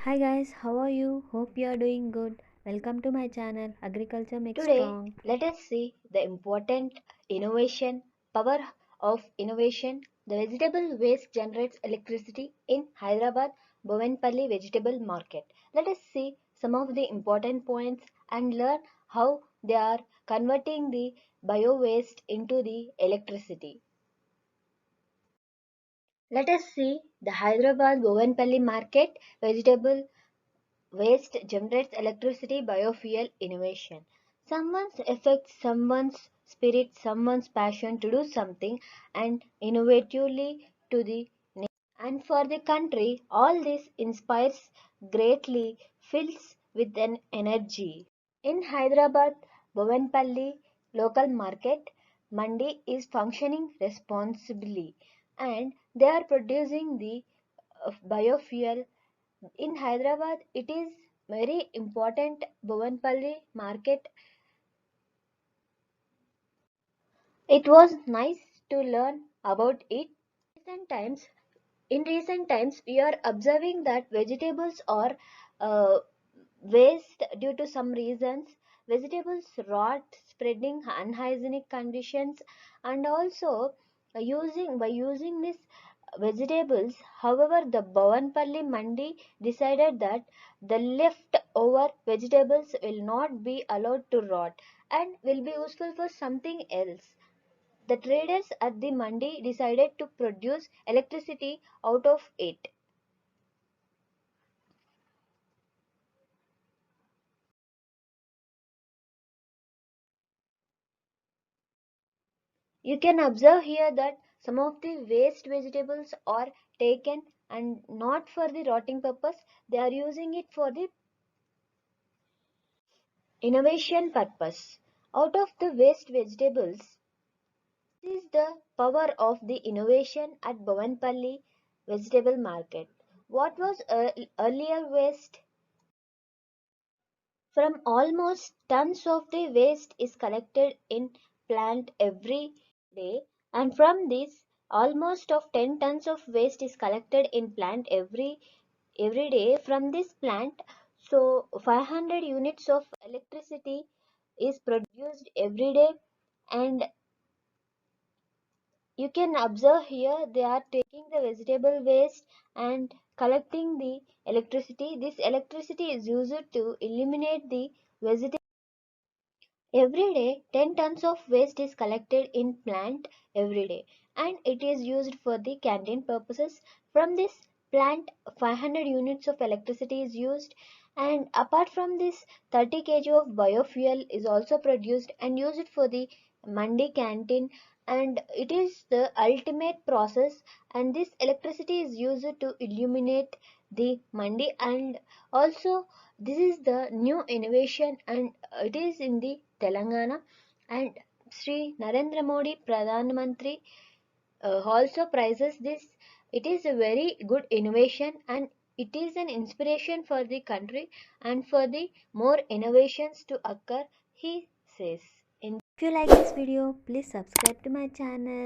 Hi guys, how are you? Hope you are doing good. Welcome to my channel Agriculture Makes Today, Strong. let us see the important innovation, power of innovation. The vegetable waste generates electricity in Hyderabad Bovenpalli vegetable market. Let us see some of the important points and learn how they are converting the bio waste into the electricity. Let us see the Hyderabad Bovenpalli market vegetable waste generates electricity, biofuel, innovation. Someone's effect, someone's spirit, someone's passion to do something and innovatively to the nation. And for the country, all this inspires greatly, fills with an energy. In Hyderabad, Bovenpalli local market, Mandi is functioning responsibly and they are producing the biofuel in Hyderabad. It is very important. Bhuvanpalli market. It was nice to learn about it. Recent times, in recent times, we are observing that vegetables are uh, waste due to some reasons. Vegetables rot, spreading unhygienic conditions, and also using this vegetables. However, the Bhavanpalli Mandi decided that the leftover vegetables will not be allowed to rot and will be useful for something else. The traders at the Mandi decided to produce electricity out of it. You can observe here that some of the waste vegetables are taken and not for the rotting purpose, they are using it for the innovation purpose. Out of the waste vegetables, this is the power of the innovation at Bhavanpalli vegetable market. What was earlier waste? From almost tons of the waste is collected in plant every day, and from this almost of 10 tons of waste is collected in plant every day from this plant. So 500 units of electricity is produced every day, and you can observe here they are taking the vegetable waste and collecting the electricity. This electricity is used to eliminate the vegetable. Every day 10 tons of waste is collected in plant every day and it is used for the canteen purposes. From this plant 500 units of electricity is used, and apart from this 30 kg of biofuel is also produced and used for the mandi canteen, and it is the ultimate process, and this electricity is used to illuminate the mandi. And also this is the new innovation and it is in the Telangana, and Sri Narendra Modi Pradhan Mantri also prizes this. It is a very good innovation and it is an inspiration for the country and for the more innovations to occur, he says. If you like this video, please subscribe to my channel.